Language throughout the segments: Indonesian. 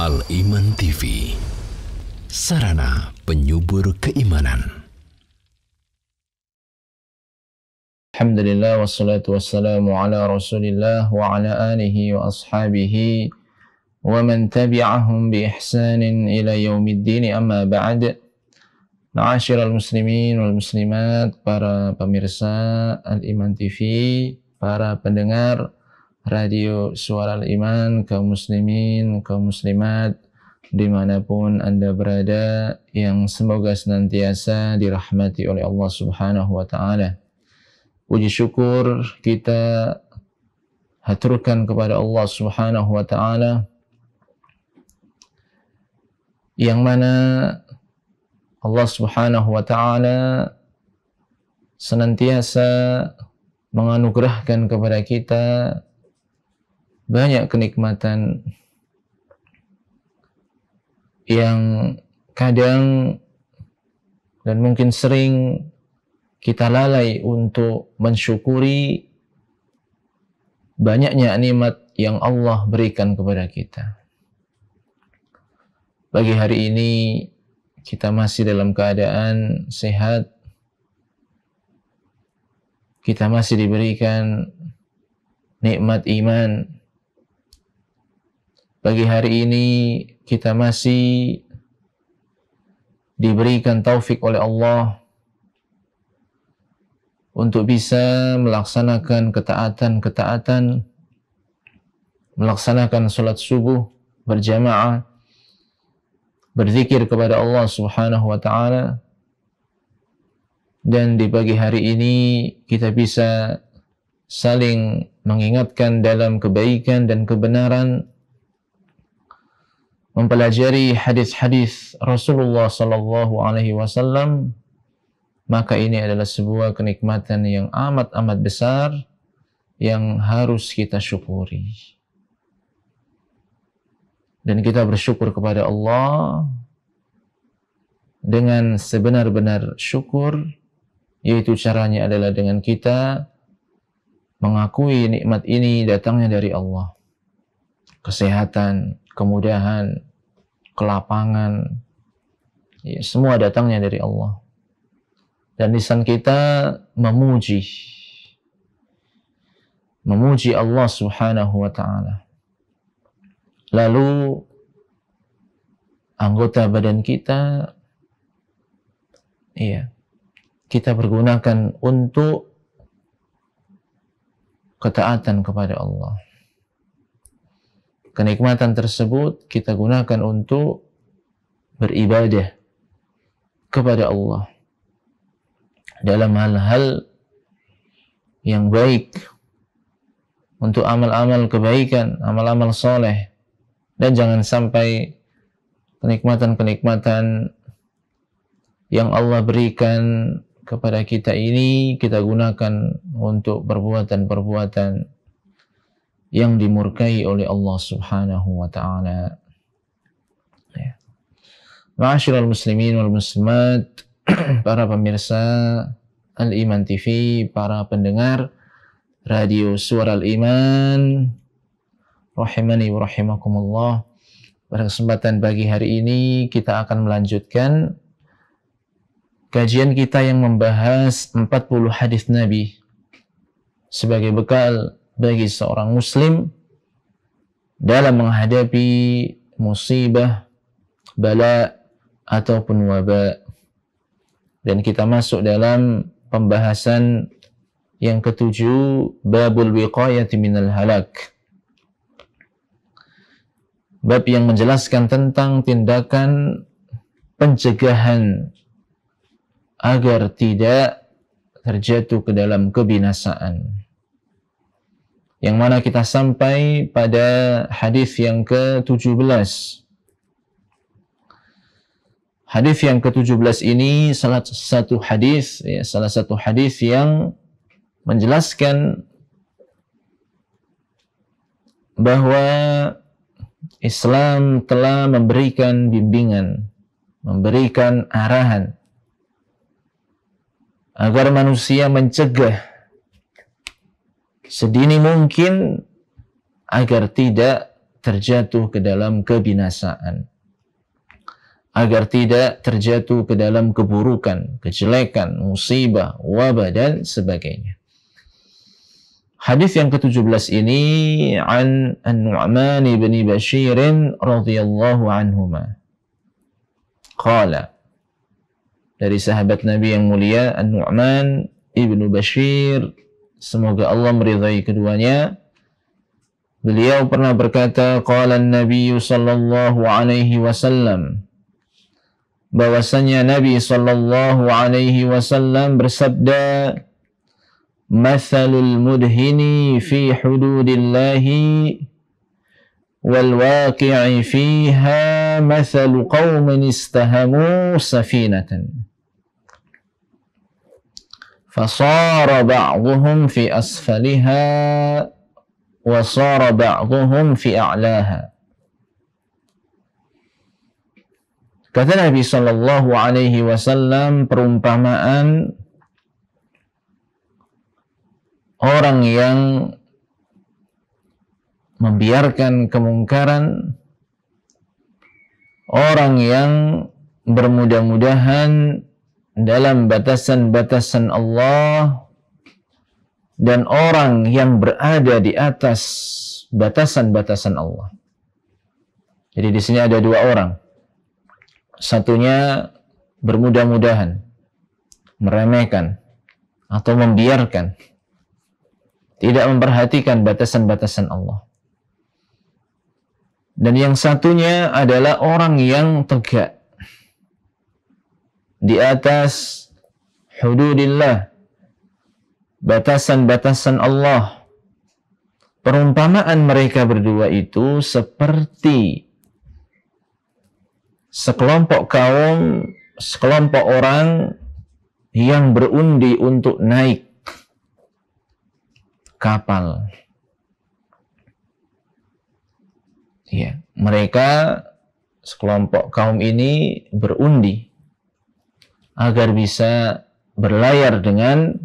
Al-Iman TV, sarana penyubur keimanan. Alhamdulillah wassalatu wassalamu ala Rasulillah wa ala alihi wa ashabihi wa man tabi'ahum bi ihsanin ila yaumiddin, amma ba'd. Ma'asyiral muslimin wal muslimat, para pemirsa Al-Iman TV, para pendengar radio Suara Al-Iman, kaum muslimin, kaum muslimat dimanapun Anda berada, yang semoga senantiasa dirahmati oleh Allah Subhanahu wa ta'ala. Puji syukur kita haturkan kepada Allah Subhanahu wa ta'ala, yang mana Allah Subhanahu wa ta'ala senantiasa menganugerahkan kepada kita banyak kenikmatan yang kadang dan mungkin sering kita lalai untuk mensyukuri banyaknya nikmat yang Allah berikan kepada kita. Pagi hari ini kita masih dalam keadaan sehat, kita masih diberikan nikmat iman. Pagi hari ini kita masih diberikan taufik oleh Allah untuk bisa melaksanakan ketaatan-ketaatan, melaksanakan salat subuh berjamaah, berzikir kepada Allah Subhanahu wa ta'ala. Dan di pagi hari ini kita bisa saling mengingatkan dalam kebaikan dan kebenaran, mempelajari hadis-hadis Rasulullah sallallahu alaihi wasallam. Maka ini adalah sebuah kenikmatan yang amat-amat besar yang harus kita syukuri. Dan kita bersyukur kepada Allah dengan sebenar-benar syukur, yaitu caranya adalah dengan kita mengakui nikmat ini datangnya dari Allah. Kesehatan, kemudahan, kelapangan, ya, semua datangnya dari Allah. Dan lisan kita memuji Allah Subhanahu wa ta'ala. Lalu anggota badan kita, kita pergunakan untuk ketaatan kepada Allah. Kenikmatan tersebut kita gunakan untuk beribadah kepada Allah dalam hal-hal yang baik, untuk amal-amal kebaikan, amal-amal soleh. Dan jangan sampai kenikmatan-kenikmatan yang Allah berikan kepada kita ini kita gunakan untuk perbuatan-perbuatan yang dimurkai oleh Allah Subhanahu wa ta'ala. Ma'asyiral muslimin wal muslimat, para pemirsa Al-Iman TV, para pendengar radio Suara Al-Iman, rahimani wa rahimakumullah. Pada kesempatan pagi hari ini kita akan melanjutkan kajian kita yang membahas 40 hadis Nabi sebagai bekal bagi seorang muslim dalam menghadapi musibah, bala ataupun wabak. Dan kita masuk dalam pembahasan yang ketujuh, babul wiqayati minal halak. Bab yang menjelaskan tentang tindakan pencegahan agar tidak terjatuh ke dalam kebinasaan. Yang mana kita sampai pada hadis yang ke-17. Hadis yang ke-17 ini salah satu hadis yang menjelaskan bahwa Islam telah memberikan bimbingan, memberikan arahan agar manusia mencegah sedini mungkin agar tidak terjatuh ke dalam kebinasaan, agar tidak terjatuh ke dalam keburukan, kejelekan, musibah, wabah, dan sebagainya. Hadis yang ke-17 ini an An-Nu'man bin Bashir radhiyallahu anhuma. Qala, dari sahabat Nabi yang mulia An-Nu'man ibnu Bashir, semoga Allah meridhai keduanya, beliau pernah berkata, qala an-nabiy sallallahu alaihi wasallam, bahwasanya Nabi sallallahu alaihi wasallam bersabda, mathalul mudhini fi hududillahi wal waqi'i fiha mathalu qaumin istahamu safinatan fasara ba'dhuhum fi asfaliha wa sara ba'dhuhum fi a'laha. Kata Nabi sallallahu alaihi wasallam, perumpamaan orang yang membiarkan kemungkaran, orang yang bermudah-mudahan dalam batasan-batasan Allah, dan orang yang berada di atas batasan-batasan Allah. Jadi di sini ada dua orang. Satunya bermudah-mudahan, meremehkan atau membiarkan, tidak memperhatikan batasan-batasan Allah. Dan yang satunya adalah orang yang tegak di atas hududillah, batasan-batasan Allah. Perumpamaan mereka berdua itu seperti sekelompok kaum, sekelompok orang yang berundi untuk naik kapal. Ya, mereka sekelompok kaum ini berundi agar bisa berlayar dengan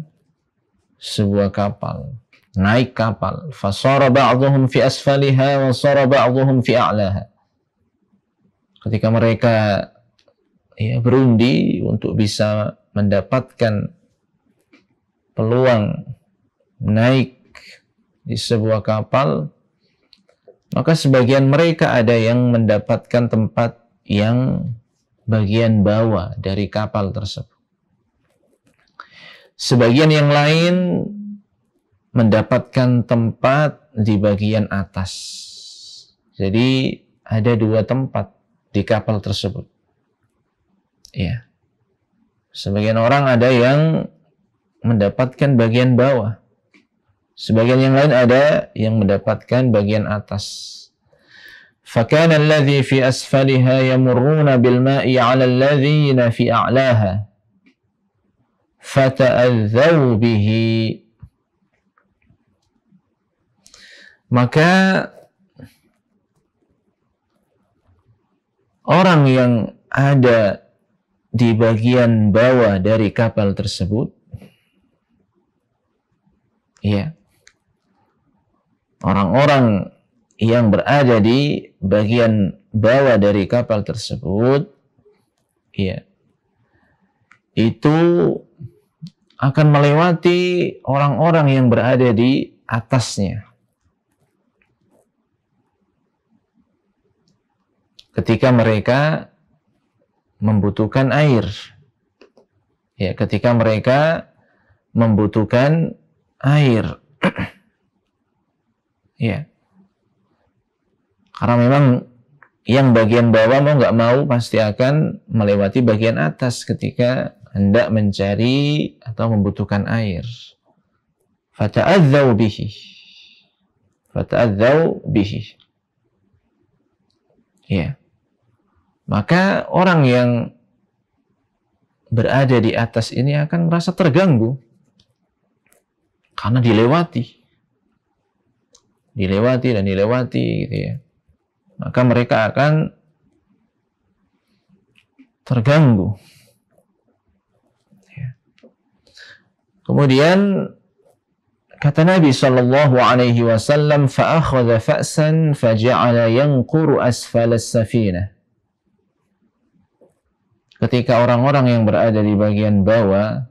sebuah kapal, naik kapal. Fasara ba'dhuhum fi asfaliha wa sara ba'dhuhum fi a'laha. Ketika mereka berundi untuk bisa mendapatkan peluang naik di sebuah kapal, maka sebagian mereka ada yang mendapatkan tempat yang bagian bawah dari kapal tersebut. Sebagian yang lain mendapatkan tempat di bagian atas. Jadi ada dua tempat di kapal tersebut. Ya. Sebagian orang ada yang mendapatkan bagian bawah. Sebagian yang lain ada yang mendapatkan bagian atas. فَكَانَ الَّذِي فِي أَسْفَلِهَا يَمُرُّونَ بِالْمَاءِ عَلَى الَّذِينَ فِي أَعْلَاهَا فَتَأَذَّوْا بِهِ. Maka orang yang ada di bagian bawah dari kapal tersebut, ya, orang-orang yang berada di bagian bawah dari kapal tersebut, ya, itu akan melewati orang-orang yang berada di atasnya. Ketika mereka membutuhkan air, ya, ketika mereka membutuhkan air, ya, karena memang yang bagian bawah mau nggak mau pasti akan melewati bagian atas ketika hendak mencari atau membutuhkan air. Fata'adzau bihi, fata'adzau bihi, ya. Maka orang yang berada di atas ini akan merasa terganggu karena dilewati dan dilewati, gitu ya. Maka mereka akan terganggu. Ya. Kemudian Kata Nabi sallallahu alaihi wasallam, fa akhadha fa'san faja'ala yanquru asfal as-safinah. Ketika orang-orang yang berada di bagian bawah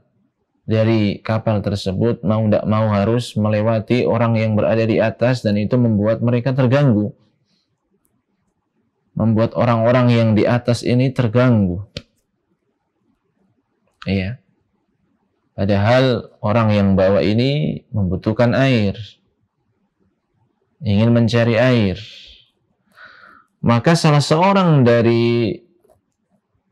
dari kapal tersebut mau tidak mau harus melewati orang yang berada di atas, dan itu membuat mereka terganggu. Membuat orang-orang yang di atas ini terganggu. Iya. Padahal orang yang bawah ini membutuhkan air. Ingin mencari air. Maka salah seorang dari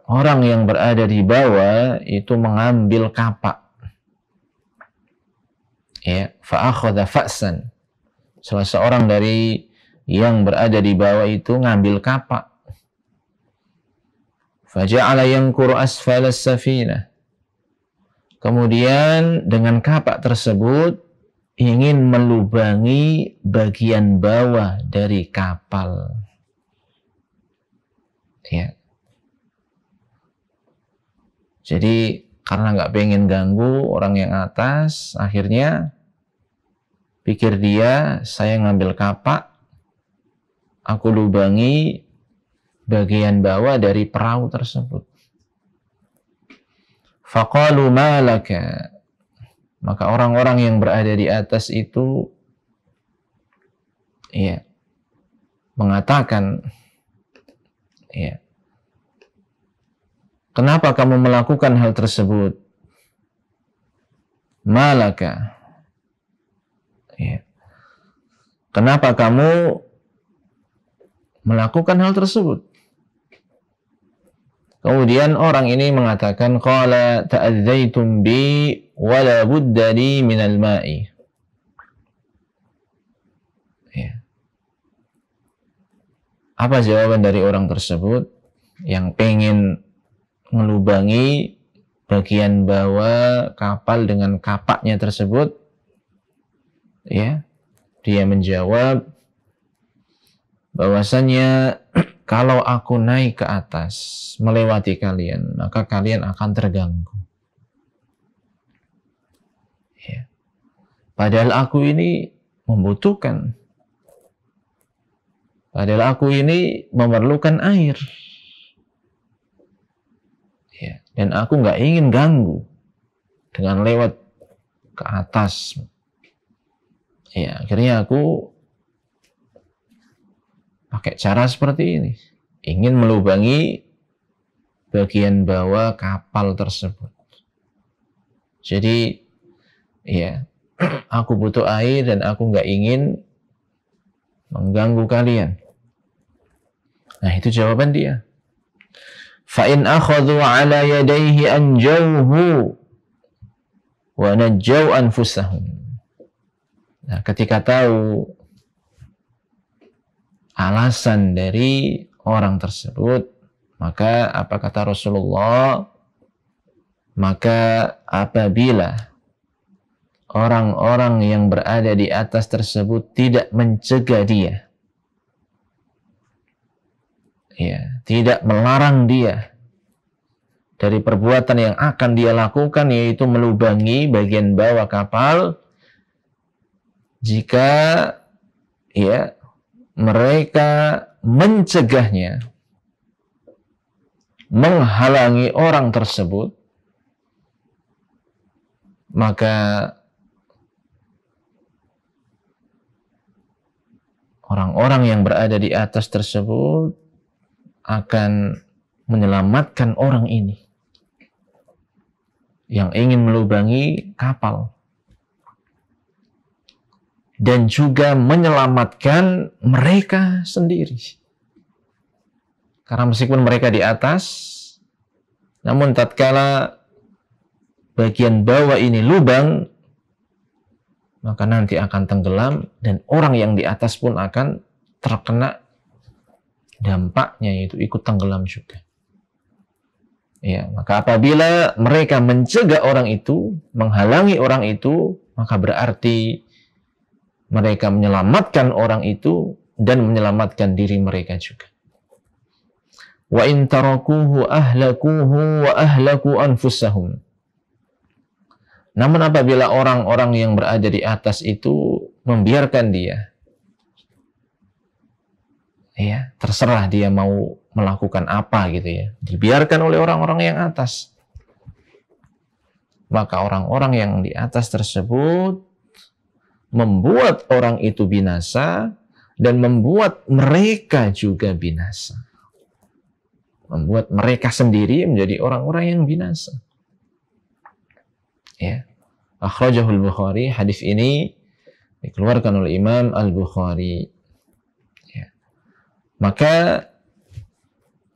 orang yang berada di bawah itu mengambil kapak. Ya, fa'akhadha fa'san. Salah seorang dari yang berada di bawah itu ngambil kapak. Faja'ala yanquru asfal as-safinah. Kemudian dengan kapak tersebut ingin melubangi bagian bawah dari kapal. Ya. Jadi karena nggak pengen ganggu orang yang atas, akhirnya pikir dia, saya ngambil kapak, aku lubangi bagian bawah dari perahu tersebut. Faqalu ma laka. Maka orang-orang yang berada di atas itu mengatakan, kenapa kamu melakukan hal tersebut? Ma laka. Kenapa kamu melakukan hal tersebut? Kemudian orang ini mengatakan, qala ta'adzaitum bi wa la budda li minal ma'i. Apa jawaban dari orang tersebut yang pengen melubangi bagian bawah kapal dengan kapaknya tersebut? Dia menjawab bahwasanya kalau aku naik ke atas melewati kalian, maka kalian akan terganggu. Padahal aku ini membutuhkan. Padahal aku ini memerlukan air. Dan aku nggak ingin ganggu dengan lewat ke atas. Akhirnya aku pakai cara seperti ini. Ingin melubangi bagian bawah kapal tersebut. Jadi, aku butuh air dan aku nggak ingin mengganggu kalian. Nah, itu jawaban dia. Fa in akhadhu ala yadayhi anjawhu wa najjaw anfusahum. Nah, ketika tahu alasan dari orang tersebut, maka apa kata Rasulullah? Maka apabila orang-orang yang berada di atas tersebut tidak mencegah dia, tidak melarang dia dari perbuatan yang akan dia lakukan, yaitu melubangi bagian bawah kapal, jika mereka mencegahnya, menghalangi orang tersebut, maka orang-orang yang berada di atas tersebut akan menyelamatkan orang ini yang ingin melubangi kapal, dan juga menyelamatkan mereka sendiri. Karena meskipun mereka di atas, namun tatkala bagian bawah ini lubang, maka nanti akan tenggelam, dan orang yang di atas pun akan terkena dampaknya, yaitu ikut tenggelam juga. Maka apabila mereka mencegah orang itu, menghalangi orang itu, maka berarti mereka menyelamatkan orang itu dan menyelamatkan diri mereka juga. Wa in tarakuhu ahlakuhu wa ahlaku anfusahum. Namun apabila orang-orang yang berada di atas itu membiarkan dia, ya, terserah dia mau melakukan apa gitu ya, dibiarkan oleh orang-orang yang atas, maka orang-orang yang di atas tersebut membuat orang itu binasa dan membuat mereka juga binasa. Membuat mereka sendiri menjadi orang-orang yang binasa. Ya. Akhrajahul Bukhari, hadis ini dikeluarkan oleh Imam Al-Bukhari. Ya. Maka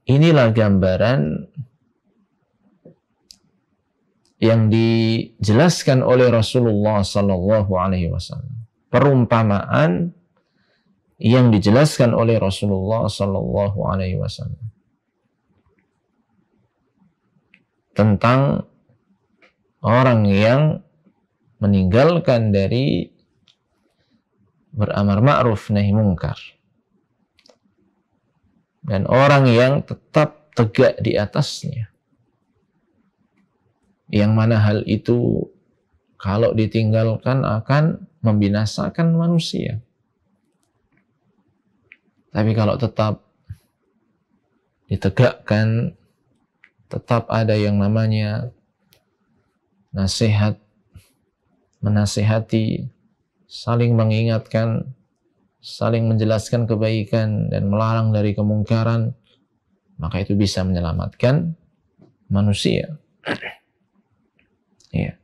inilah gambaran yang dijelaskan oleh Rasulullah sallallahu alaihi wasallam. Perumpamaan yang dijelaskan oleh Rasulullah sallallahu alaihi wasallam tentang orang yang meninggalkan dari beramar ma'ruf nahi munkar dan orang yang tetap tegak di atasnya, yang mana hal itu kalau ditinggalkan akan membinasakan manusia. Tapi kalau tetap ditegakkan, tetap ada yang namanya nasihat, menasihati, saling mengingatkan, saling menjelaskan kebaikan dan melarang dari kemungkaran, maka itu bisa menyelamatkan manusia. Ya.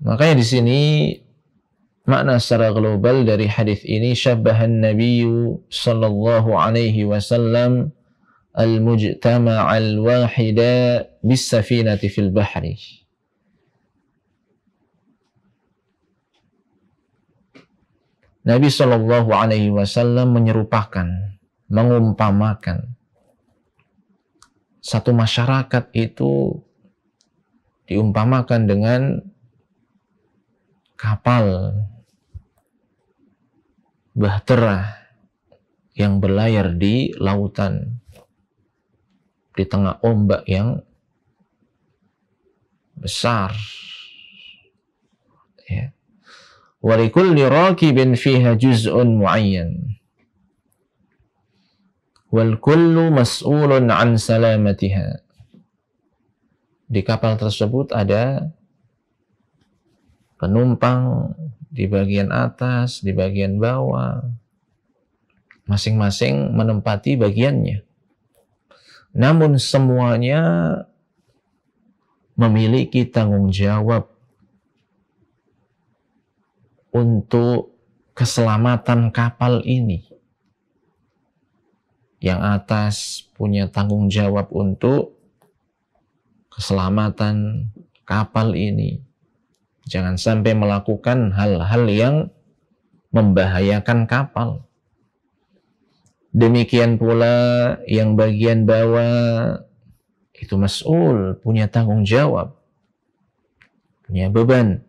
Makanya di sini makna secara global dari hadis ini, syabbahan Nabiyyu sallallahu alaihi wasallam al-mujtama' al-wahida bis-safinati fil bahri. Nabi sallallahu alaihi wasallam menyerupakan, mengumpamakan satu masyarakat itu diumpamakan dengan kapal bahtera yang berlayar di lautan di tengah ombak yang besar. Ya. Wa likulli rakibin fiha juz'un muayyan. Wal kullu mas'ulun an salamatiha. Di kapal tersebut ada penumpang di bagian atas, di bagian bawah, masing-masing menempati bagiannya. Namun semuanya memiliki tanggung jawab untuk keselamatan kapal ini. Yang atas punya tanggung jawab untuk keselamatan kapal ini. Jangan sampai melakukan hal-hal yang membahayakan kapal. Demikian pula yang bagian bawah itu mas'ul, punya tanggung jawab, punya beban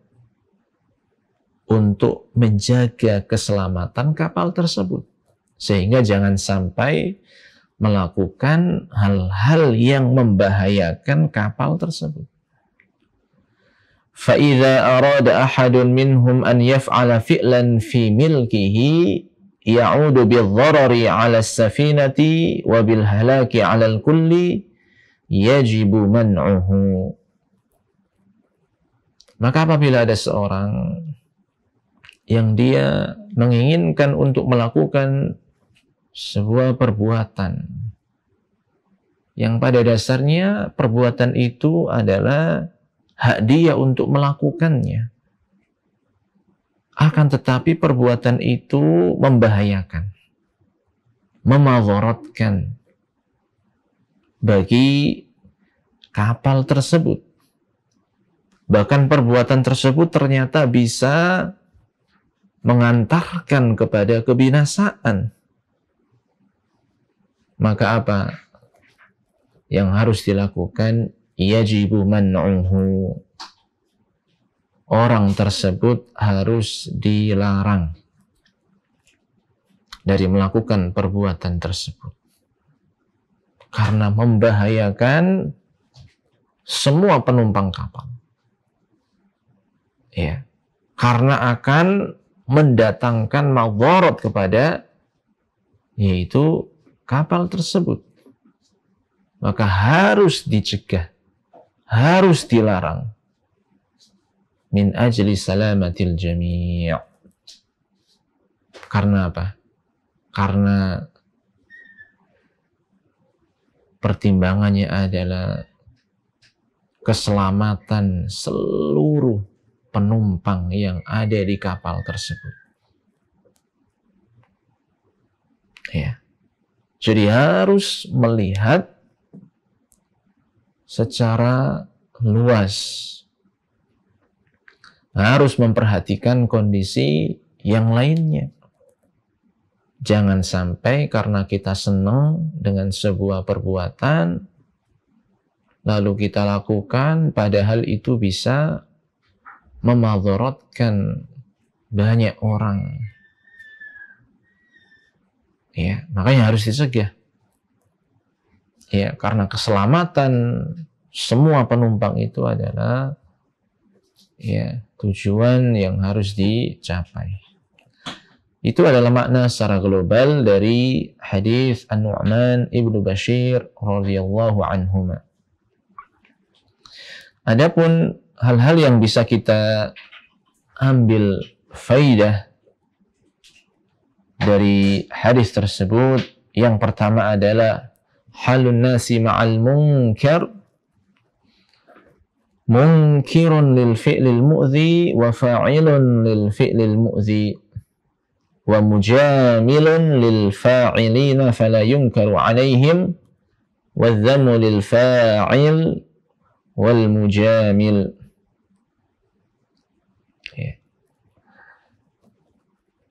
untuk menjaga keselamatan kapal tersebut. Sehingga jangan sampai melakukan hal-hal yang membahayakan kapal tersebut. فَإِذَا أَرَادَ أَحَدٌ مِّنْهُمْ أَنْ يَفْعَلَ فِعْلًا فِي مِلْكِهِ يَعُودُ بِالضَّرَرِ عَلَى السَّفِينَةِ وَبِالْهَلَاكِ عَلَى الْكُلِّ يَجِبُ مَنْعُهُ. Maka apabila ada seorang yang dia menginginkan untuk melakukan sebuah perbuatan yang pada dasarnya perbuatan itu adalah hak dia untuk melakukannya, akan tetapi perbuatan itu membahayakan, memadaratkan bagi kapal tersebut. Bahkan perbuatan tersebut ternyata bisa mengantarkan kepada kebinasaan. Maka apa yang harus dilakukan? Yajibu man'uhu. Orang tersebut harus dilarang dari melakukan perbuatan tersebut, karena membahayakan semua penumpang kapal. Ya, karena akan mendatangkan madharat kepada yaitu kapal tersebut. Maka harus dicegah, harus dilarang. Min ajli salamatil jami'. Karena apa? Karena pertimbangannya adalah keselamatan seluruh penumpang yang ada di kapal tersebut. Ya. Jadi harus melihat secara luas. Harus memperhatikan kondisi yang lainnya. Jangan sampai karena kita senang dengan sebuah perbuatan, lalu kita lakukan, padahal itu bisa memadharatkan banyak orang. Ya, makanya harus dicegah. Ya, karena keselamatan semua penumpang itu adalah ya tujuan yang harus dicapai. Itu adalah makna secara global dari hadis An-Nu'man ibnu Bashir radhiyallahu anhuma. Adapun hal-hal yang bisa kita ambil faidah dari hadis tersebut, yang pertama adalah halun nasi ma'al munkar, munkirun lil fi'lil mu'zi wa fa'ilun lil fi'lil mu'zi wa mujamilun lil fa'ilina fala yunkaru alaihim wa dhammu lil fa'il wal mujamil. Ya.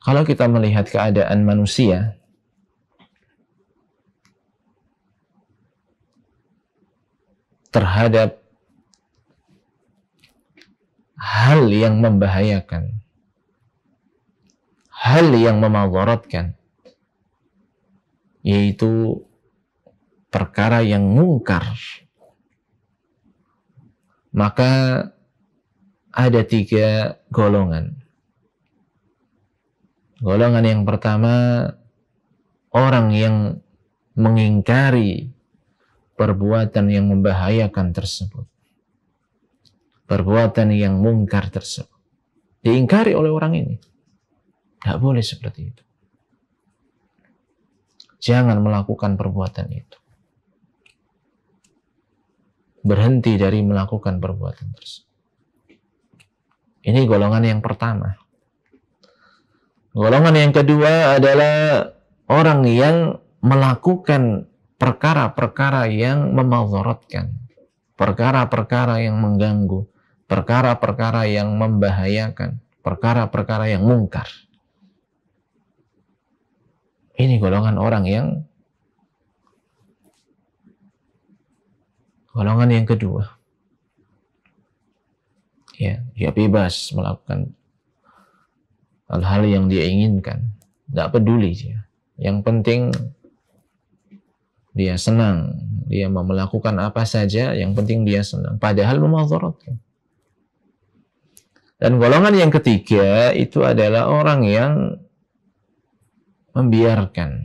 Kalau kita melihat keadaan manusia, terhadap hal yang membahayakan, hal yang memadharatkan, yaitu perkara yang mungkar, maka ada 3 golongan. Golongan yang pertama, orang yang mengingkari perbuatan yang membahayakan tersebut, perbuatan yang mungkar tersebut, diingkari oleh orang ini. Tidak boleh seperti itu. Jangan melakukan perbuatan itu. Berhenti dari melakukan perbuatan tersebut. Ini golongan yang pertama. Golongan yang kedua adalah orang yang melakukan perkara-perkara yang memadharatkan, perkara-perkara yang mengganggu, perkara-perkara yang membahayakan, perkara-perkara yang mungkar. Ini golongan orang yang kedua. Ya, dia bebas melakukan hal-hal yang dia inginkan, tidak peduli dia. Yang penting dia senang, dia mau melakukan apa saja, yang penting dia senang, padahal memadharatkan. Dan golongan yang ketiga itu adalah orang yang membiarkan.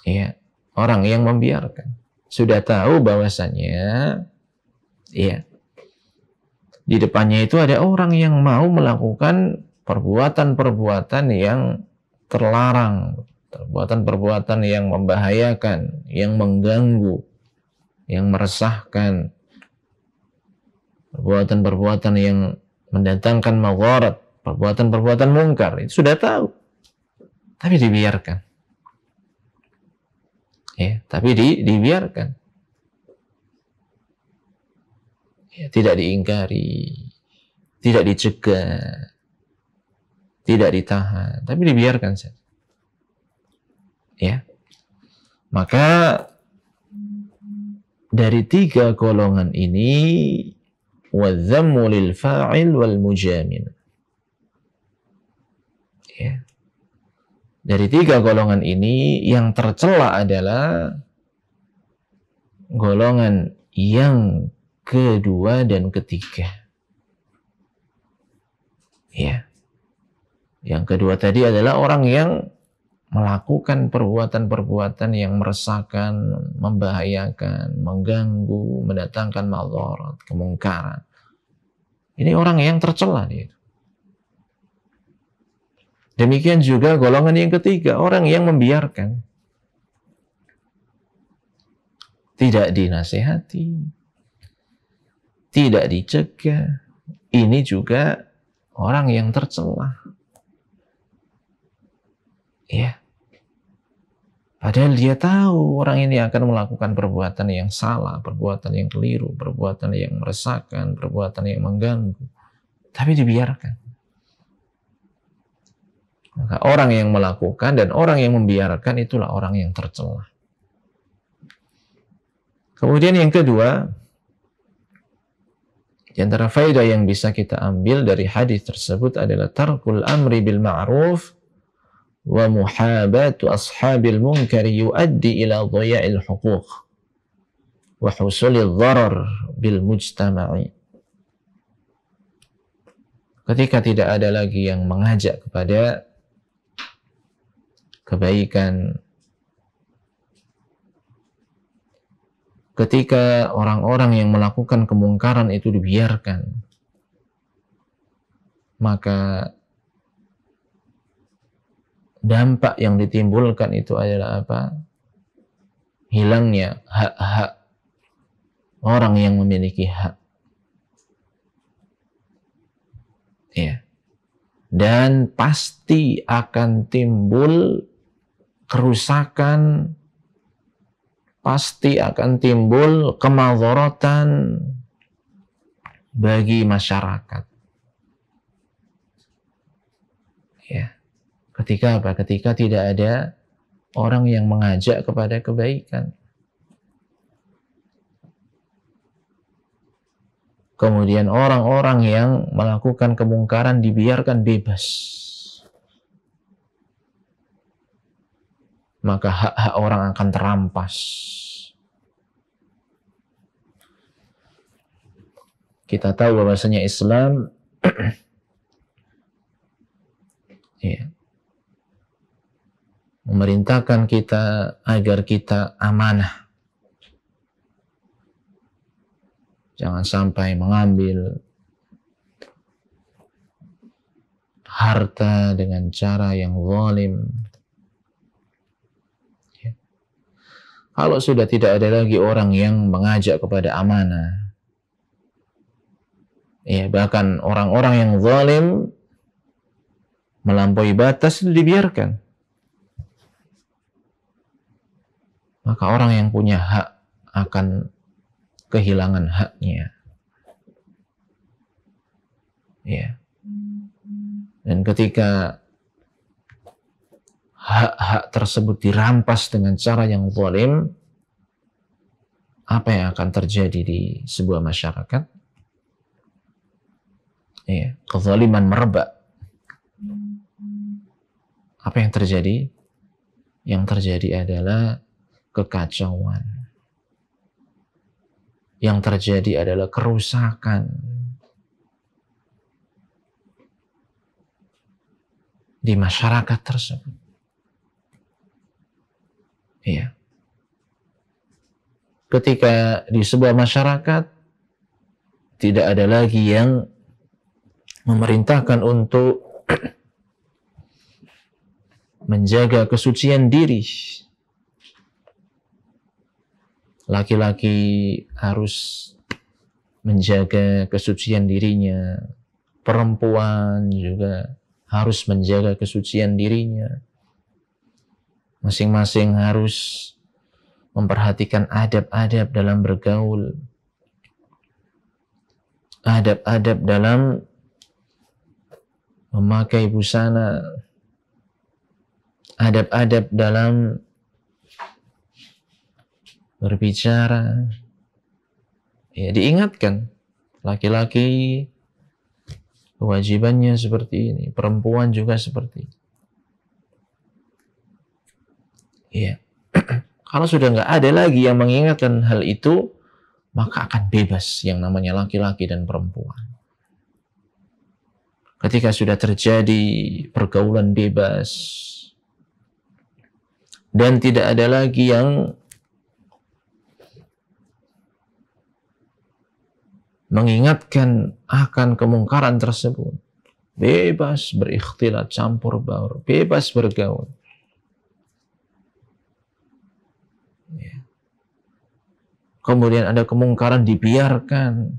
Ya, orang yang membiarkan. Sudah tahu bahwasannya ya, di depannya itu ada orang yang mau melakukan perbuatan-perbuatan yang terlarang, perbuatan-perbuatan yang membahayakan, yang mengganggu, yang meresahkan, perbuatan-perbuatan yang mendatangkan madharat, perbuatan-perbuatan mungkar. Itu sudah tahu, tapi dibiarkan. Ya, tapi dibiarkan. Ya, tidak diingkari, tidak dicegah, tidak ditahan, tapi dibiarkan saja. Ya, maka dari 3 golongan ini, wadzammu lil fa'il wal mujamil. Ya. Dari 3 golongan ini, yang tercela adalah golongan yang kedua dan ketiga. Ya. Yang kedua tadi adalah orang yang melakukan perbuatan-perbuatan yang meresahkan, membahayakan, mengganggu, mendatangkan madarat, kemungkaran. Ini orang yang tercela dia. Demikian juga golongan yang ketiga, orang yang membiarkan. Tidak dinasihati, tidak dicegah. Ini juga orang yang tercela. Ya. Padahal dia tahu orang ini akan melakukan perbuatan yang salah, perbuatan yang keliru, perbuatan yang meresahkan, perbuatan yang mengganggu. Tapi dibiarkan. Maka orang yang melakukan dan orang yang membiarkan itulah orang yang tercela. Kemudian yang kedua, di antara faedah yang bisa kita ambil dari hadis tersebut adalah tarkul amri bil ma'ruf wa muhabatu ashabil munkari yuaddi ila dhaya'il huquq wa husulil dharar bil mujtama'i. Ketika tidak ada lagi yang mengajak kepada kebaikan, ketika orang-orang yang melakukan kemungkaran itu dibiarkan, maka dampak yang ditimbulkan itu adalah apa? Hilangnya hak-hak orang yang memiliki hak. Ya. Dan pasti akan timbul kerusakan, pasti akan timbul kemadharatan bagi masyarakat. Ya. Ketika apa? Ketika tidak ada orang yang mengajak kepada kebaikan. Kemudian orang-orang yang melakukan kemungkaran dibiarkan bebas. Maka hak-hak orang akan terampas. Kita tahu bahwasanya Islam ya, memerintahkan kita agar kita amanah. Jangan sampai mengambil harta dengan cara yang zalim. Kalau sudah tidak ada lagi orang yang mengajak kepada amanah, ya bahkan orang-orang yang zalim melampaui batas itu dibiarkan, maka orang yang punya hak akan kehilangan haknya. Ya. Dan ketika hak-hak tersebut dirampas dengan cara yang zalim, apa yang akan terjadi di sebuah masyarakat? Ya, kezaliman merebak. Apa yang terjadi? Yang terjadi adalah kekacauan. Yang terjadi adalah kerusakan di masyarakat tersebut. Iya. Ketika di sebuah masyarakat tidak ada lagi yang memerintahkan untuk menjaga kesucian diri. Laki-laki harus menjaga kesucian dirinya, perempuan juga harus menjaga kesucian dirinya. Masing-masing harus memperhatikan adab-adab dalam bergaul, adab-adab dalam memakai busana, adab-adab dalam berbicara. Ya, diingatkan laki-laki kewajibannya seperti ini, perempuan juga seperti ini. Ya. Kalau sudah nggak ada lagi yang mengingatkan hal itu, maka akan bebas yang namanya laki-laki dan perempuan. Ketika sudah terjadi pergaulan bebas dan tidak ada lagi yang mengingatkan akan kemungkaran tersebut, bebas berikhtilat, campur baur, bebas bergaul. Kemudian ada kemungkaran dibiarkan.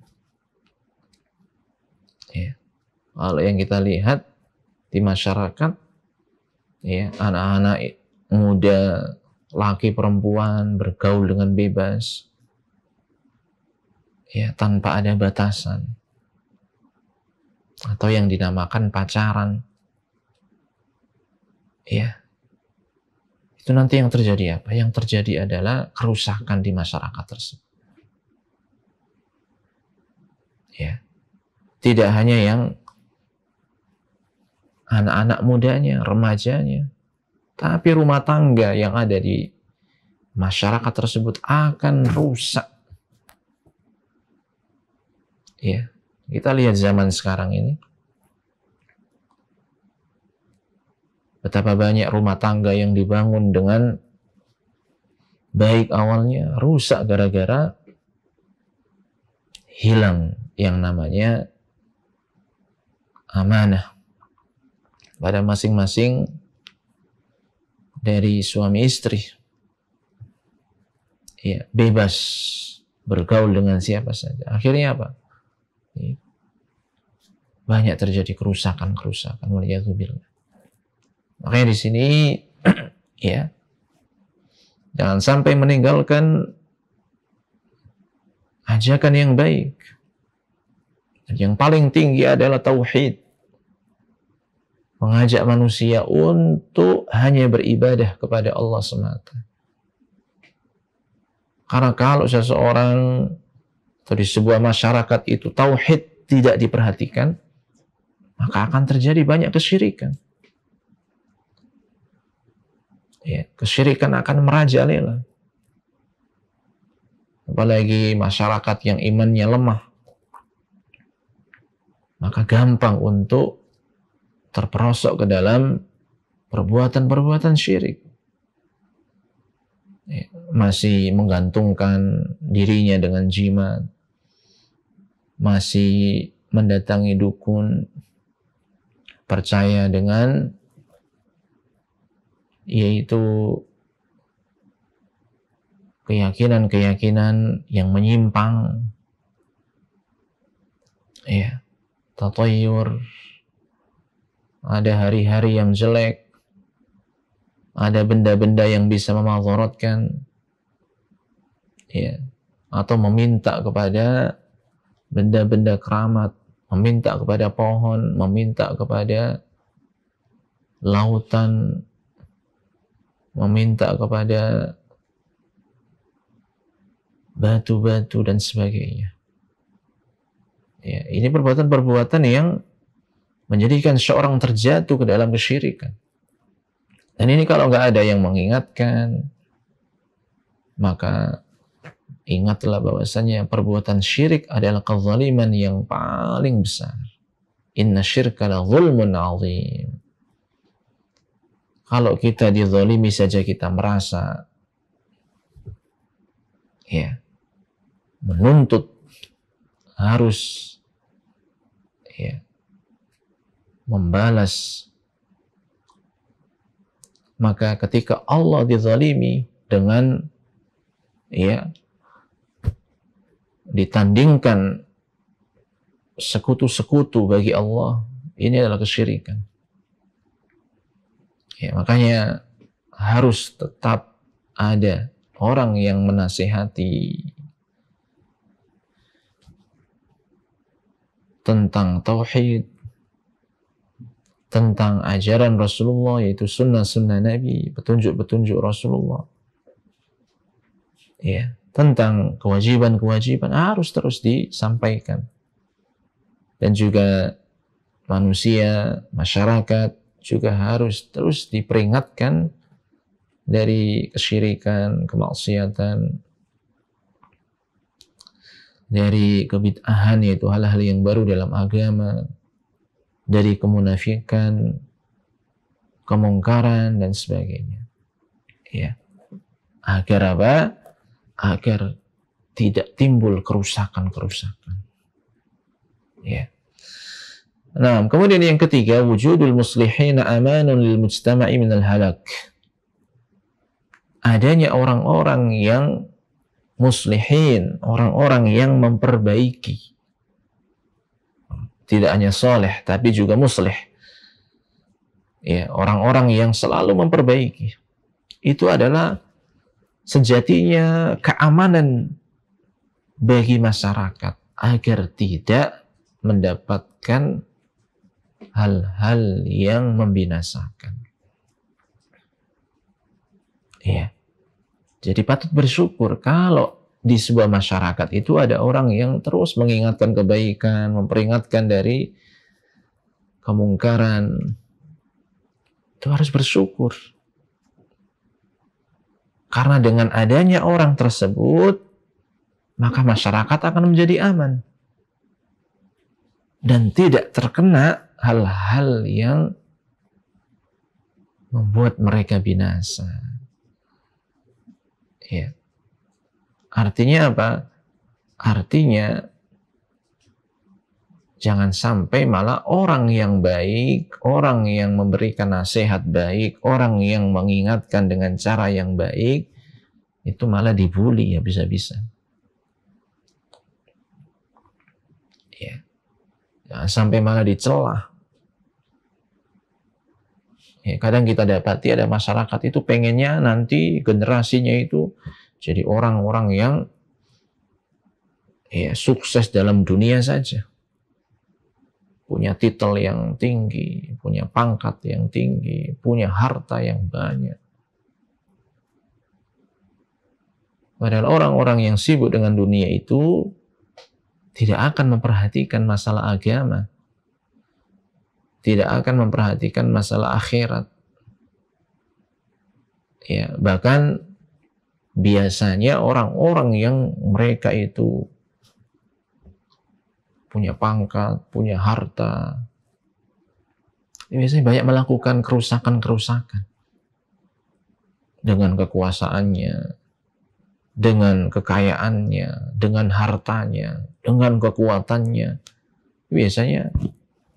Ya. Kalau yang kita lihat di masyarakat, ya, anak-anak muda, laki perempuan bergaul dengan bebas, ya, tanpa ada batasan, atau yang dinamakan pacaran. Ya. Itu nanti yang terjadi apa? Yang terjadi adalah kerusakan di masyarakat tersebut. Ya. Tidak hanya yang anak-anak mudanya, remajanya, tapi rumah tangga yang ada di masyarakat tersebut akan rusak. Ya. Kita lihat zaman sekarang ini. Betapa banyak rumah tangga yang dibangun dengan baik awalnya, rusak gara-gara hilang yang namanya amanah pada masing-masing dari suami istri. Ya, bebas bergaul dengan siapa saja. Akhirnya apa? Ya, banyak terjadi kerusakan-kerusakan. Waliyadzubillah. Makanya di sini ya, jangan sampai meninggalkan ajakan yang baik. Yang paling tinggi adalah tauhid. Mengajak manusia untuk hanya beribadah kepada Allah semata. Karena kalau seseorang atau di sebuah masyarakat itu tauhid tidak diperhatikan, maka akan terjadi banyak kesyirikan. Ya, kesyirikan akan merajalela. Apalagi masyarakat yang imannya lemah, maka gampang untuk terperosok ke dalam perbuatan-perbuatan syirik. Ya, masih menggantungkan dirinya dengan jimat, masih mendatangi dukun, percaya dengan yaitu keyakinan-keyakinan yang menyimpang, ya, tatayur, ada hari-hari yang jelek, ada benda-benda yang bisa memadharatkan, ya, atau meminta kepada benda-benda keramat, meminta kepada pohon, meminta kepada lautan, meminta kepada batu-batu dan sebagainya. Ya, ini perbuatan-perbuatan yang menjadikan seorang terjatuh ke dalam kesyirikan. Dan ini kalau nggak ada yang mengingatkan, maka ingatlah bahwasanya perbuatan syirik adalah kezaliman yang paling besar. Inna syirka la zulmun azim. Kalau kita dizalimi saja kita merasa ya menuntut harus ya membalas, maka ketika Allah dizalimi dengan ya ditandingkan sekutu-sekutu bagi Allah, ini adalah kesyirikan. Ya, makanya harus tetap ada orang yang menasihati tentang tauhid, tentang ajaran Rasulullah, yaitu sunnah-sunnah Nabi, petunjuk-petunjuk Rasulullah. Ya, tentang kewajiban-kewajiban harus terus disampaikan. Dan juga manusia, masyarakat juga harus terus diperingatkan dari kesyirikan, kemaksiatan. dari kebid'ahan, yaitu hal-hal yang baru dalam agama, dari kemunafikan, kemungkaran dan sebagainya. Ya. Agar apa? Agar tidak timbul kerusakan-kerusakan. Ya. Nah, kemudian yang ketiga, wujudul muslihina amanun lil mujtama'i minal halak. Adanya orang-orang yang muslihin, orang-orang yang memperbaiki. Tidak hanya soleh, tapi juga muslih. Ya, orang-orang yang selalu memperbaiki. Itu adalah sejatinya keamanan bagi masyarakat agar tidak mendapatkan hal-hal yang membinasakan. Ya. Jadi patut bersyukur kalau di sebuah masyarakat itu ada orang yang terus mengingatkan kebaikan, memperingatkan dari kemungkaran. Itu harus bersyukur. Karena dengan adanya orang tersebut, maka masyarakat akan menjadi aman. Dan tidak terkena hal-hal yang membuat mereka binasa. Ya. Artinya apa? Artinya jangan sampai malah orang yang baik, orang yang memberikan nasihat baik, orang yang mengingatkan dengan cara yang baik, itu malah dibully ya bisa-bisa. Ya. Jangan sampai malah dicela. Ya, kadang kita dapati ada masyarakat itu pengennya nanti generasinya itu jadi orang-orang yang ya, sukses dalam dunia saja. Punya titel yang tinggi, punya pangkat yang tinggi, punya harta yang banyak. Padahal orang-orang yang sibuk dengan dunia itu tidak akan memperhatikan masalah agama. Tidak akan memperhatikan masalah akhirat. Ya, bahkan biasanya orang-orang yang mereka itu punya pangkat, punya harta, biasanya banyak melakukan kerusakan-kerusakan dengan kekuasaannya, dengan kekayaannya, dengan hartanya, dengan kekuatannya. Biasanya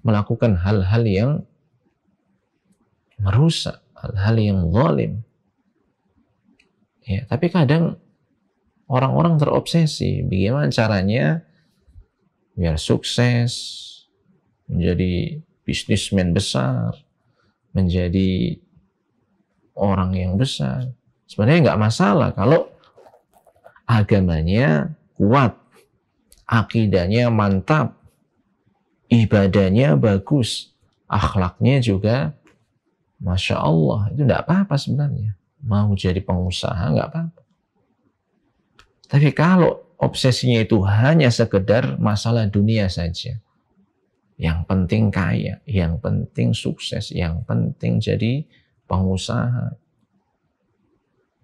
melakukan hal-hal yang merusak, hal-hal yang zalim. Ya, tapi kadang orang-orang terobsesi bagaimana caranya biar sukses, menjadi bisnismen besar, menjadi orang yang besar. Sebenarnya nggak masalah kalau agamanya kuat, akidahnya mantap, ibadahnya bagus, akhlaknya juga Masya Allah, itu tidak apa-apa sebenarnya. Mau jadi pengusaha nggak apa-apa. Tapi kalau obsesinya itu hanya sekedar masalah dunia saja, yang penting kaya, yang penting sukses, yang penting jadi pengusaha,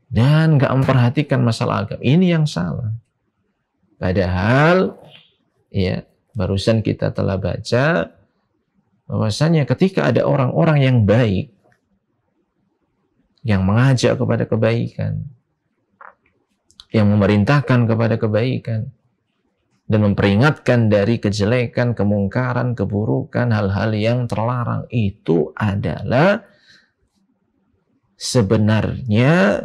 dan nggak memperhatikan masalah agama, ini yang salah. Padahal ya, barusan kita telah baca bahwasanya ketika ada orang-orang yang baik, yang mengajak kepada kebaikan, yang memerintahkan kepada kebaikan, dan memperingatkan dari kejelekan, kemungkaran, keburukan, hal-hal yang terlarang, itu adalah sebenarnya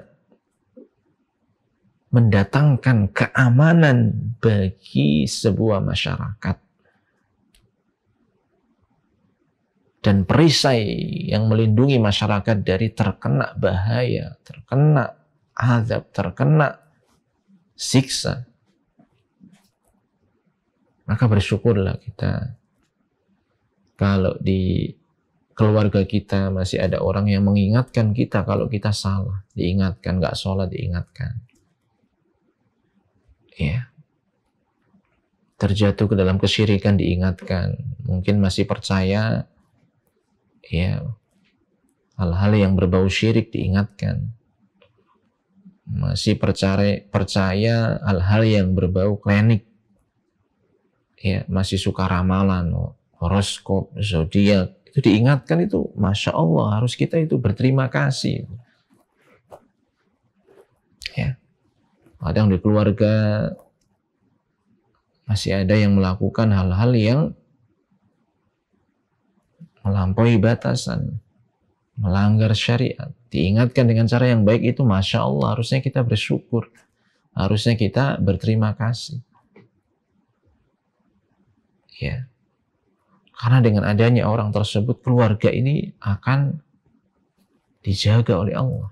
mendatangkan keamanan bagi sebuah masyarakat. Dan perisai yang melindungi masyarakat dari terkena bahaya, terkena azab, terkena siksa. Maka bersyukurlah kita kalau di keluarga kita masih ada orang yang mengingatkan kita kalau kita salah, diingatkan, nggak sholat diingatkan. Ya, terjatuh ke dalam kesyirikan diingatkan, mungkin masih percaya ya hal-hal yang berbau syirik diingatkan, masih percaya hal-hal yang berbau klinik ya masih suka ramalan, horoskop, zodiak, itu diingatkan itu, Masya Allah, harus kita itu berterima kasih. Ya, kadang di keluarga masih ada yang melakukan hal-hal yang melampaui batasan, melanggar syariat. Diingatkan dengan cara yang baik itu, Masya Allah, harusnya kita bersyukur, harusnya kita berterima kasih. Ya, karena dengan adanya orang tersebut, keluarga ini akan dijaga oleh Allah.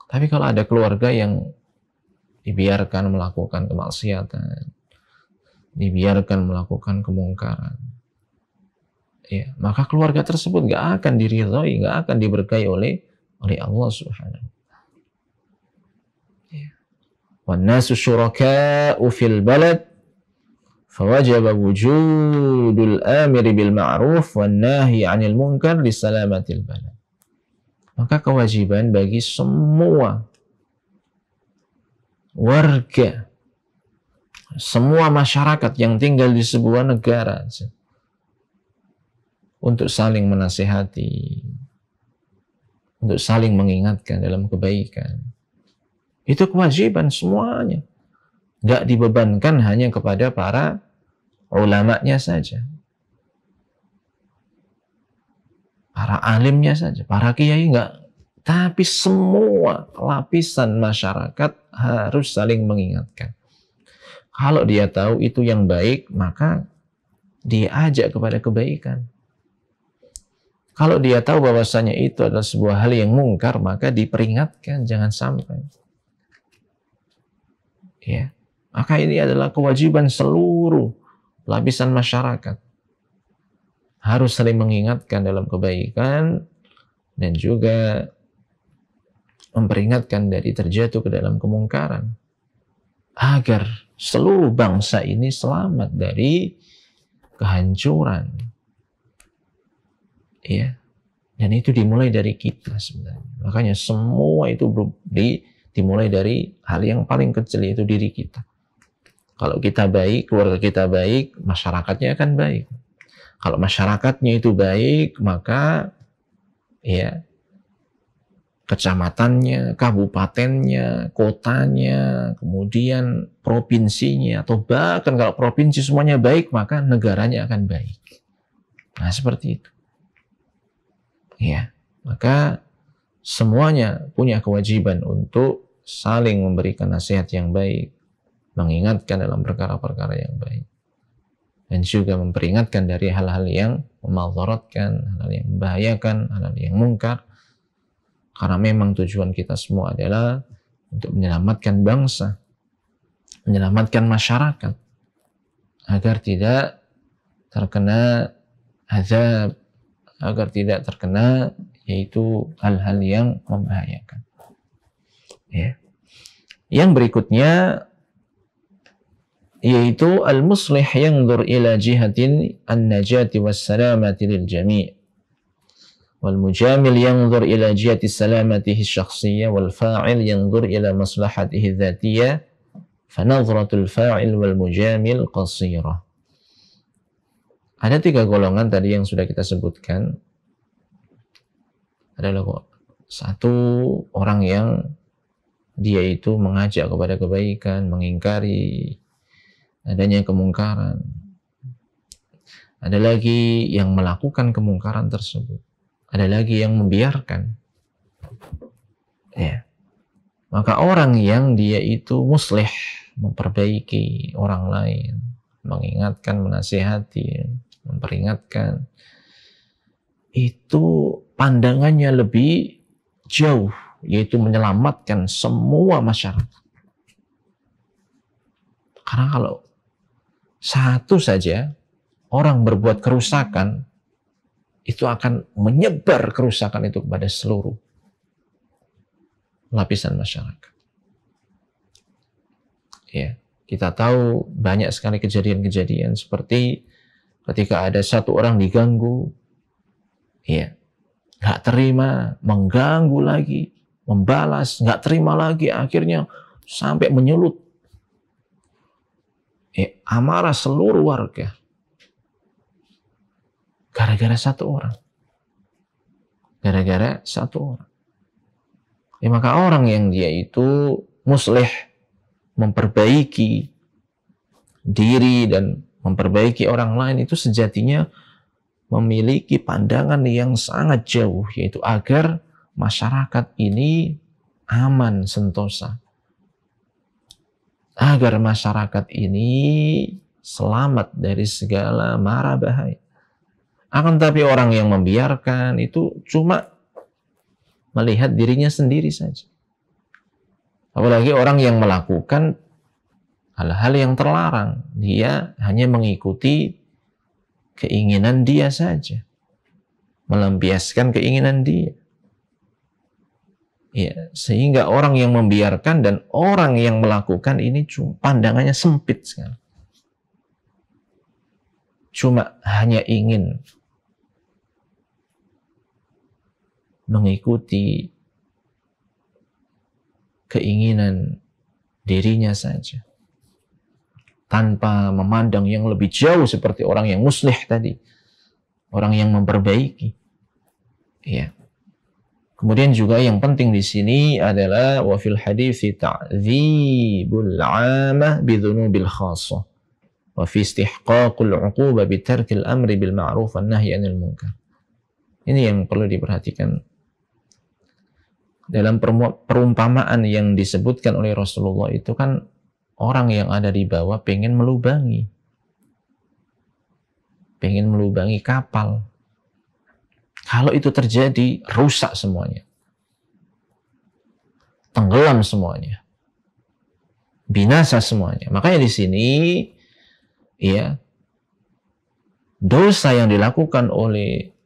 Tapi kalau ada keluarga yang dibiarkan melakukan kemaksiatan, dibiarkan melakukan kemungkaran, ya, maka keluarga tersebut gak akan diridhoi, gak akan diberkahi oleh Allah Subhanahu. Wan nasu syuraka'u fil balad fawajaba wujudul amiri bil ma'ruf wan nahi 'anil munkar li salamatil balad. Maka kewajiban bagi semua warga, semua masyarakat yang tinggal di sebuah negara untuk saling menasihati, untuk saling mengingatkan dalam kebaikan. Itu kewajiban semuanya. Nggak dibebankan hanya kepada para ulamanya saja, para alimnya saja, para kiai enggak. Tapi semua lapisan masyarakat harus saling mengingatkan. Kalau dia tahu itu yang baik, maka dia ajak kepada kebaikan. Kalau dia tahu bahwasanya itu adalah sebuah hal yang mungkar, maka diperingatkan, jangan sampai. Ya, maka ini adalah kewajiban seluruh lapisan masyarakat. Harus saling mengingatkan dalam kebaikan dan juga memperingatkan dari terjatuh ke dalam kemungkaran, agar seluruh bangsa ini selamat dari kehancuran. Ya, dan itu dimulai dari kita sebenarnya. Makanya semua itu dimulai dari hal yang paling kecil, yaitu diri kita. Kalau kita baik, keluarga kita baik, masyarakatnya akan baik. Kalau masyarakatnya itu baik, maka ya kecamatannya, kabupatennya, kotanya, kemudian provinsinya, atau bahkan kalau provinsi semuanya baik, maka negaranya akan baik. Nah, seperti itu. Ya, maka semuanya punya kewajiban untuk saling memberikan nasihat yang baik, mengingatkan dalam perkara-perkara yang baik, dan juga memperingatkan dari hal-hal yang memadharatkan, hal-hal yang membahayakan, hal-hal yang mungkar. Karena memang tujuan kita semua adalah untuk menyelamatkan bangsa, menyelamatkan masyarakat, agar tidak terkena azab, agar tidak terkena yaitu hal-hal yang membahayakan. Ya. Yang berikutnya yaitu al-muslih yanzur ila jihatin an-najati was-salamati lil jami'. Wal mujamil yanzur ila jihati salamatihi asy-syakhsiyyah wal fa'il yanzur ila maslahatihi dzatiyyah. Fa nazratul fa'il wal mujamil qasirah. Ada 3 golongan tadi yang sudah kita sebutkan. Adalah satu orang yang dia itu mengajak kepada kebaikan, mengingkari adanya kemungkaran. Ada lagi yang melakukan kemungkaran tersebut. Ada lagi yang membiarkan. Ya. Maka orang yang dia itu muslih, memperbaiki orang lain, mengingatkan, menasihati, memperingatkan, itu pandangannya lebih jauh, yaitu menyelamatkan semua masyarakat. Karena kalau satu saja orang berbuat kerusakan, itu akan menyebar kerusakan itu kepada seluruh lapisan masyarakat. Ya, kita tahu banyak sekali kejadian-kejadian seperti ketika ada satu orang diganggu, ya, nggak terima, mengganggu lagi, membalas, nggak terima lagi, akhirnya sampai menyulut. amarah seluruh warga gara-gara satu orang. Gara-gara satu orang. Maka orang yang dia itu muslih, memperbaiki diri dan memperbaiki orang lain, itu sejatinya memiliki pandangan yang sangat jauh, yaitu agar masyarakat ini aman sentosa, agar masyarakat ini selamat dari segala mara bahaya. Akan tapi orang yang membiarkan itu cuma melihat dirinya sendiri saja. Apalagi orang yang melakukan hal-hal yang terlarang, dia hanya mengikuti keinginan dia saja, melampiaskan keinginan dia. Ya, sehingga orang yang membiarkan dan orang yang melakukan ini cuma pandangannya sempit sekali. Cuma hanya ingin mengikuti keinginan dirinya saja, tanpa memandang yang lebih jauh seperti orang yang muslih tadi, orang yang memperbaiki. Ya. Kemudian juga yang penting di sini adalah wa fil hadithi ta'dzibul 'amah bi dzunubil khassah wa fi istihqaqul 'uqubah bi tarkil amri bil ma'ruf wan nahyi 'anil munkar. Ini yang perlu diperhatikan. Dalam perumpamaan yang disebutkan oleh Rasulullah itu kan orang yang ada di bawah pengen melubangi kapal. Kalau itu terjadi, rusak semuanya, tenggelam semuanya, binasa semuanya. Makanya di sini, ya, dosa yang dilakukan oleh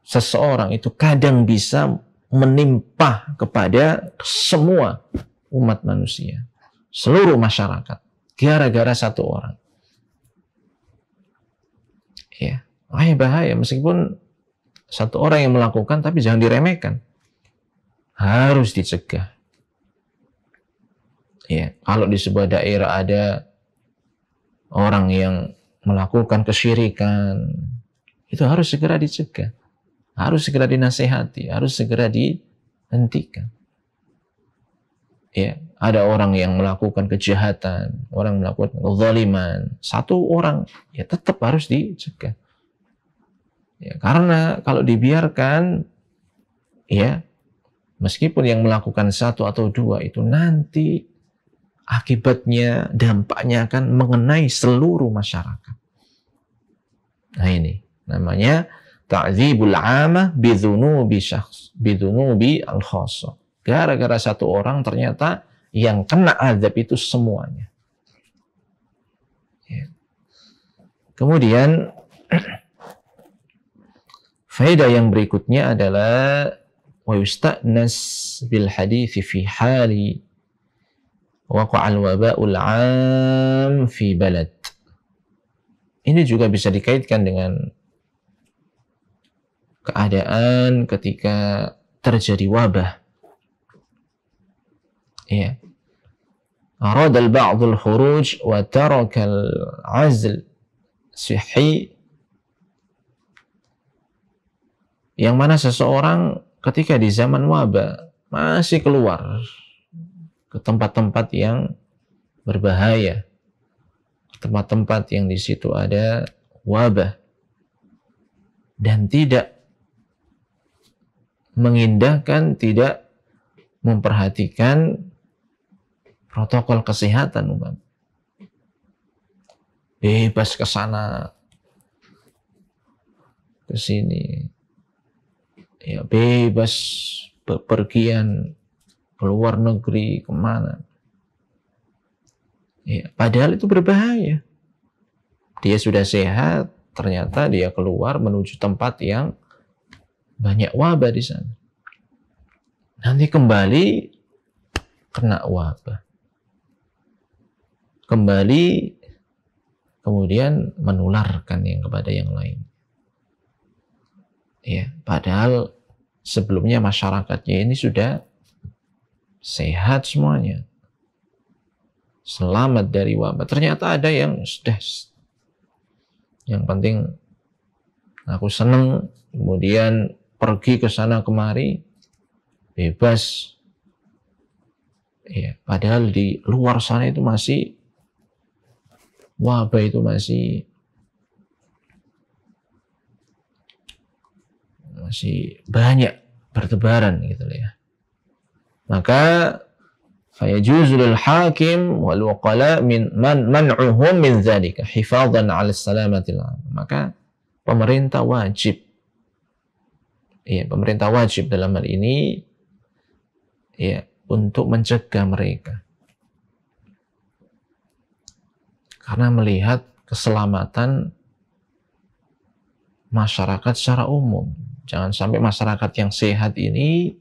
seseorang itu kadang bisa menimpa kepada semua umat manusia, seluruh masyarakat, gara-gara satu orang. Ya, bahaya. Meskipun satu orang yang melakukan, tapi jangan diremehkan, harus dicegah. Ya, kalau di sebuah daerah ada orang yang melakukan kesyirikan, itu harus segera dicegah, harus segera dinasehati, harus segera dihentikan. Ya, ada orang yang melakukan kejahatan, orang melakukan kezaliman, satu orang, ya tetap harus dicegah. Ya, karena kalau dibiarkan, ya, meskipun yang melakukan satu atau dua itu nanti akibatnya, dampaknya akan mengenai seluruh masyarakat. Nah ini namanya ta'dzibul 'amah bidzunubi al-khassah. Gara-gara satu orang ternyata yang kena azab itu semuanya. Ya. Kemudian faedah yang berikutnya adalah wa yusta'nas bil hadithi fi hali waqa'al waba'ul 'am fi balad. Ini juga bisa dikaitkan dengan keadaan ketika terjadi wabah. Ya. Arada al-ba'd al-khuruj wa taraka al-'azl sihhi, yang mana seseorang ketika di zaman wabah masih keluar ke tempat-tempat yang berbahaya, tempat-tempat yang di situ ada wabah, dan tidak mengindahkan, tidak memperhatikan protokol kesehatan, bebas ke sana ke sini, ya, bebas bepergian ke luar negeri kemana, ya, padahal itu berbahaya. Dia sudah sehat, ternyata dia keluar menuju tempat yang banyak wabah di sana. Nanti kembali kena wabah, kembali kemudian menularkan yang kepada yang lain. Ya, padahal sebelumnya masyarakatnya ini sudah sehat semuanya, selamat dari wabah. Ternyata ada yang sudah, yang penting aku seneng, kemudian pergi ke sana kemari, bebas. Ya, padahal di luar sana itu masih, wabah itu masih banyak bertebaran gitu ya. Maka fayajuzul hakim wal waqala min man'uhum min dzalika hifadhan 'ala salamatil 'am. Maka pemerintah wajib dalam hal ini ya untuk mencegah mereka. Karena melihat keselamatan masyarakat secara umum. Jangan sampai masyarakat yang sehat ini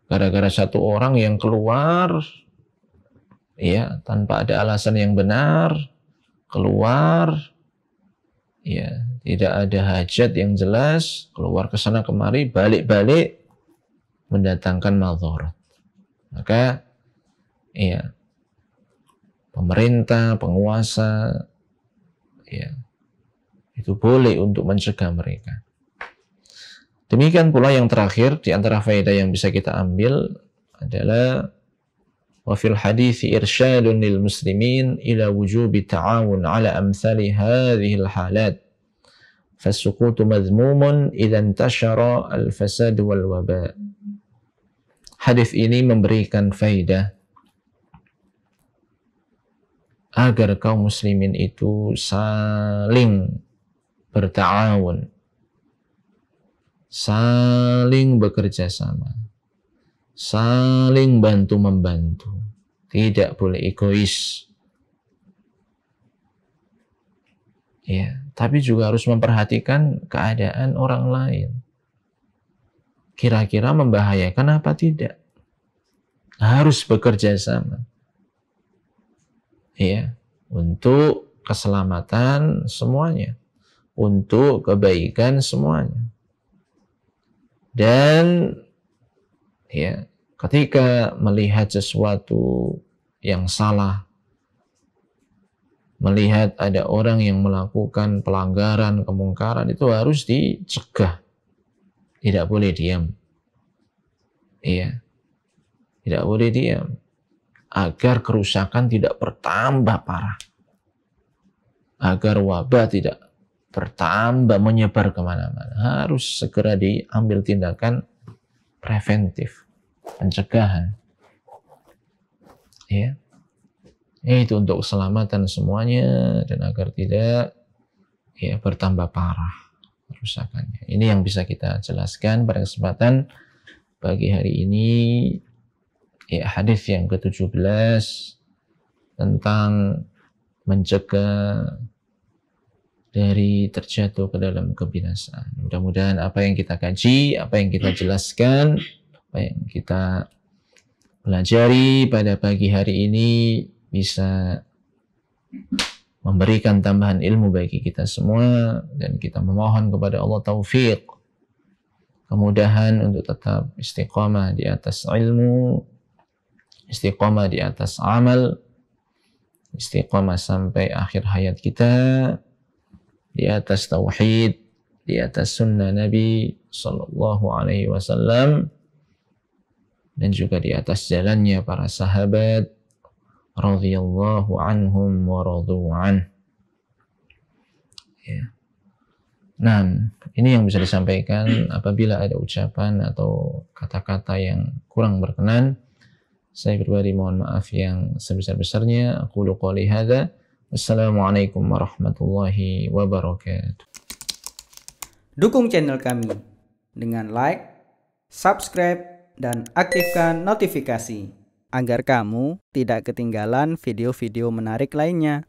gara-gara satu orang yang keluar ya tanpa ada alasan yang benar, keluar ya tidak ada hajat yang jelas, keluar ke sana kemari, balik-balik mendatangkan madharat. Maka ya pemerintah, penguasa ya itu boleh untuk mencegah mereka. Demikian pula yang terakhir di antara faedah yang bisa kita ambil adalah wa fil hadithi irsyadun lil muslimin ila wujubi ta'awun ala amthali hadhihi al halat fasuqutu madhmumun idza intashara al fasad wal waba. Hadis ini memberikan faedah agar kaum muslimin itu saling berta'awun, saling bekerja sama, saling bantu-membantu, tidak boleh egois. Ya, tapi juga harus memperhatikan keadaan orang lain. Kira-kira membahayakan apa tidak? Harus bekerja sama. Ya, untuk keselamatan semuanya, untuk kebaikan semuanya. Dan ya, ketika melihat sesuatu yang salah, melihat ada orang yang melakukan pelanggaran, kemungkaran, itu harus dicegah. Tidak boleh diam. Iya. Tidak boleh diam. Agar kerusakan tidak bertambah parah. Agar wabah tidak bertambah menyebar kemana-mana. Harus segera diambil tindakan preventif, pencegahan. Ya. Itu untuk keselamatan semuanya dan agar tidak ya bertambah parah kerusakannya. Ini yang bisa kita jelaskan pada kesempatan pagi hari ini. Ya, hadis yang ke-17 tentang mencegah dari terjatuh ke dalam kebinasaan. Mudah-mudahan apa yang kita kaji, apa yang kita jelaskan, apa yang kita pelajari pada pagi hari ini bisa memberikan tambahan ilmu bagi kita semua, dan kita memohon kepada Allah taufik, kemudahan untuk tetap istiqamah di atas ilmu, istiqamah di atas amal, istiqamah sampai akhir hayat kita di atas tauhid, di atas sunnah Nabi sallallahu alaihi wasallam, dan juga di atas jalannya para sahabat radhiyallahu anhum wa radu an. Ya. Nah, ini yang bisa disampaikan. Apabila ada ucapan atau kata-kata yang kurang berkenan, saya pribadi mohon maaf yang sebesar-besarnya. Aku qouli hadza. Wassalamualaikum warahmatullahi wabarakatuh. Dukung channel kami dengan like, subscribe, dan aktifkan notifikasi agar kamu tidak ketinggalan video-video menarik lainnya.